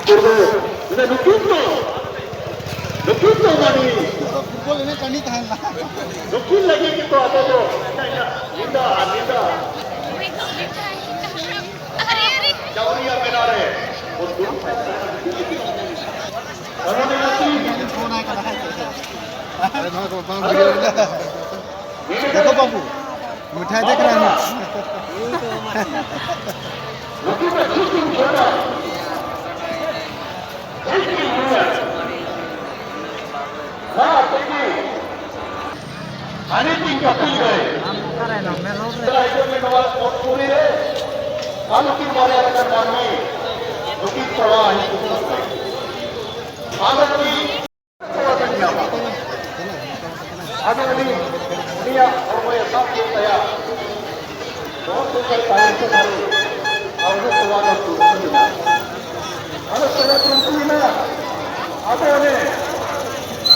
Sudah Nukil tuh mani. Football ini kani tahan lah. Nukil lagi gitu apa tuh? Linda. Jauh dia benar ya. Kalau dia nanti Phone naik kan hai. अरे मां को पांव लगे ना देखो बाबू मिठाई देख रहा है Ani tinggal pilih. Setelah itu menawar puri deh. Kalau kita mari akan kami, mungkin salah itu. Ada ni, ada ni, dia orang yang tak saya. बहुत से टाइम से बारे और वो सवाल तो नहीं है अरे सवाल तो नहीं है आते हैं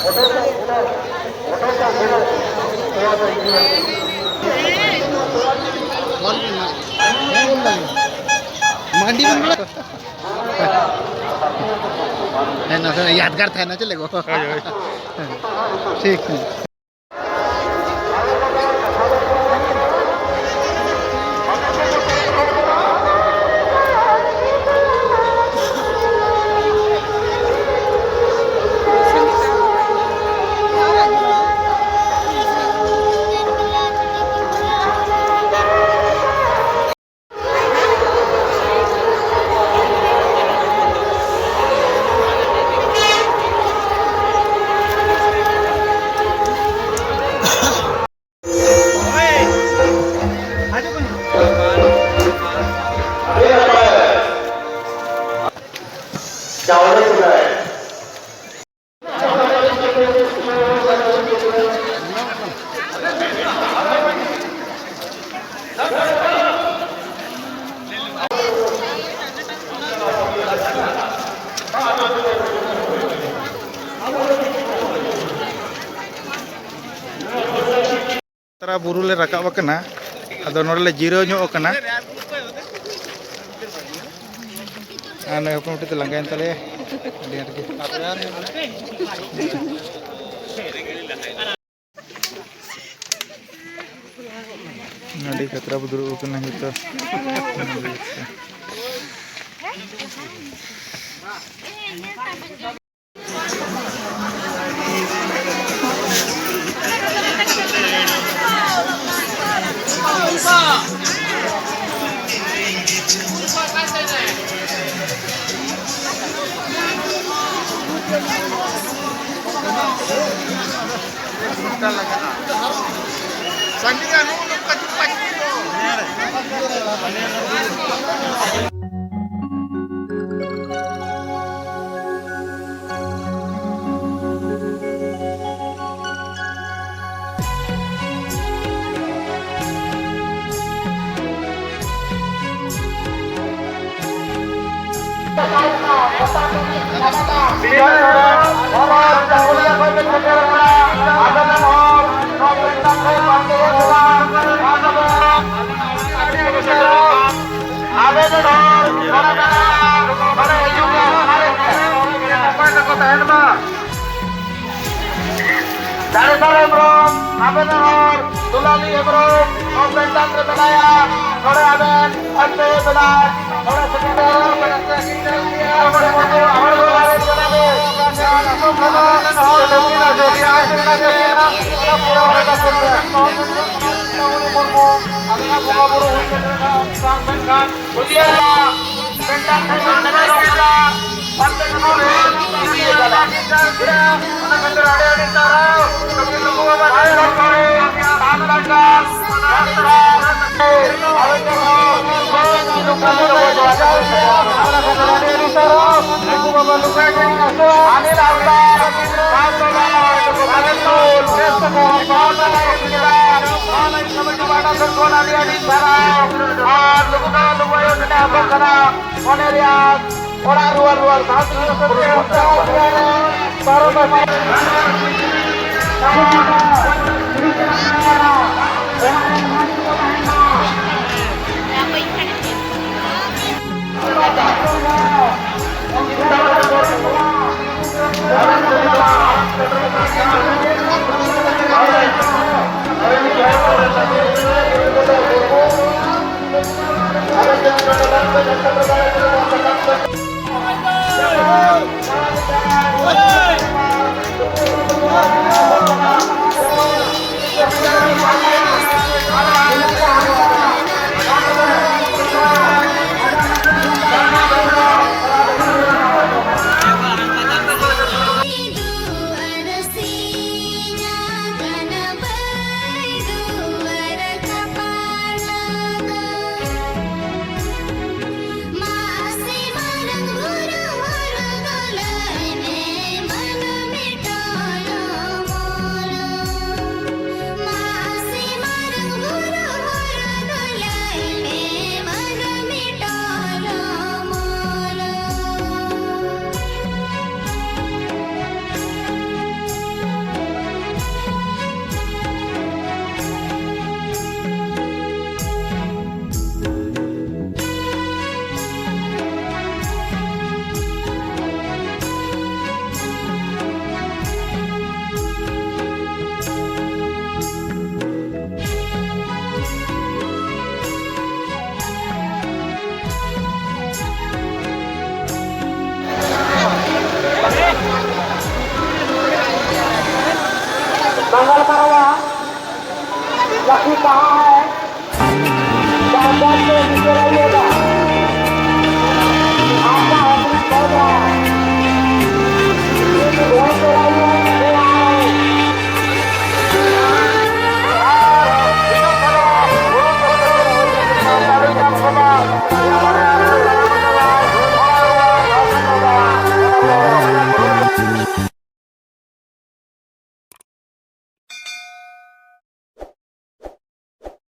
ऑटो का बिना सवाल तो नहीं है कौन बोल रहा है मंडी में है ना सर यादगार था ना चलेगा ठीक है तरा बुरु ले रकाब कना अदो नोडले जीरो ᱧᱚᱜ कना आने हपनटी तो लंगायन तले अडी आट के अडी कतरा बुदुरु कना हितो Tulali Ebro, Kompeten Terbenaya, Sore Aben, Ante Benar, Sore Sekitar, Penasihat Kita, Sore Moto, Amar Hari Jalabe, Asum Kama, Sore Mungina Jodia, Sore Jodia, Sore Pura Mereka Sore, Sore Murmu, Alina Bunga Buru Hujjana, Sang Benkan, Ujiala, Benkan Terbenaya, Pantai Sore, Ujiala, Ujiala, Anak Kendaraan ada di Tarau, Tapi Tunggu Apa Saya Sore, orang luar-luar मंगल करवा lucky कहाँ है?